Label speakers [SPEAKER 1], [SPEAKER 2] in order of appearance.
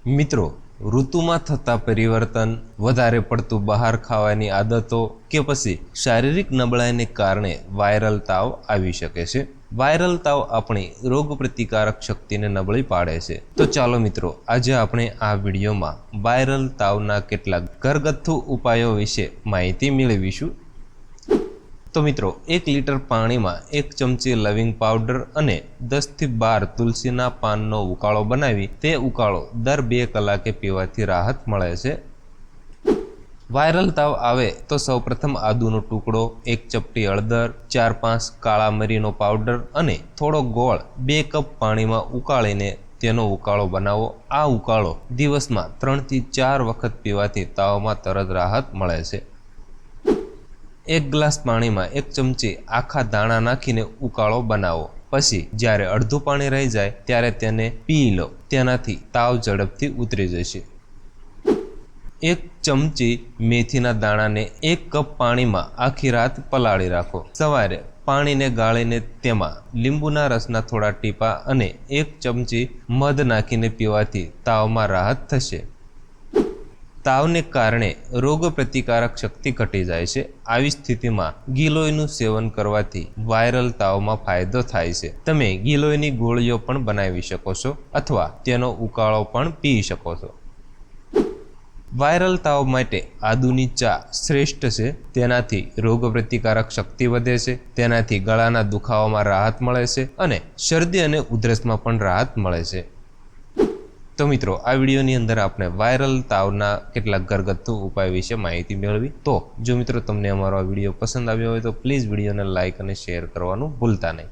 [SPEAKER 1] મિત્રો, ઋતુમાં થતા પરિવર્તન, વધારે પડતું બહાર ખાવાની આદતો કે પછી શારીરિક નબળાઈને કારણે વાયરલ તાવ આવી શકે છે. વાયરલ તાવ આપણી રોગ પ્રતિકારક શક્તિને નબળી પાડે છે. તો ચાલો મિત્રો, આજે આપણે આ વિડીયોમાં વાયરલ તાવના કેટલાક ઘરગથ્થુ ઉપાયો વિશે માહિતી મેળવીશું. તો મિત્રો, 1 લીટર પાણીમાં 1 ચમચી લવિંગ પાવડર અને 10 થી 12 તુલસીના પાનનો ઉકાળો બનાવી તે ઉકાળો દર 2 કલાકે પીવાથી રાહત મળે છે. વાયરલ તાવ આવે તો સૌપ્રથમ આદુનો ટુકડો, 1 ચપટી હળદર, 4-5 કાળા મરીનો પાવડર અને થોડો ગોળ 2 કપ પાણીમાં ઉકાળીને તેનો ઉકાળો બનાવો. આ ઉકાળો દિવસમાં 3 થી 4 વખત પીવાથી તાવમાં તરત રાહત મળે છે. 1 ગ્લાસ પાણીમાં 1 ચમચી આખા દાણા નાખીને ઉકાળો બનાવો. પછી જ્યારે અડધું પાણી રહી જાય ત્યારે તેને પી લો. તેનાથી તાવ ઝડપથી ઉતરી જશે. 1 ચમચી મેથીના દાણાને 1 કપ પાણીમાં આખી રાત પલાળી રાખો. સવારે પાણીને ગાળીને તેમાં લીંબુના રસના થોડા ટીપા અને 1 ચમચી મધ નાખીને પીવાથી તાવમાં રાહત થશે. તાવને કારણે રોગ પ્રતિકારક શક્તિ ઘટી જાય છે. આવી સ્થિતિમાં ગિલોયનું સેવન કરવાથી વાયરલ તાવમાં ફાયદો થાય છે. તમે ગિલોયની ગોળીઓ પણ બનાવી શકો છો અથવા તેનો ઉકાળો પણ પી શકો છો. વાયરલ તાવ માટે આદુની ચા શ્રેષ્ઠ છે. તેનાથી રોગ પ્રતિકારક શક્તિ વધે છે, તેનાથી ગળાના દુખાવામાં રાહત મળે છે અને શરદી અને ઉધરસમાં પણ રાહત મળે છે. તો મિત્રો, આ વિડીયોની અંદર આપણે વાયરલ તાવના કેટલાક ઘરગથ્થુ ઉપાય વિશે માહિતી મેળવી. તો જો મિત્રો તમને અમારો આ વિડીયો પસંદ આવ્યો હોય તો પ્લીઝ વિડીયોને લાઇક અને શેર કરવાનું ભૂલતા નહીં.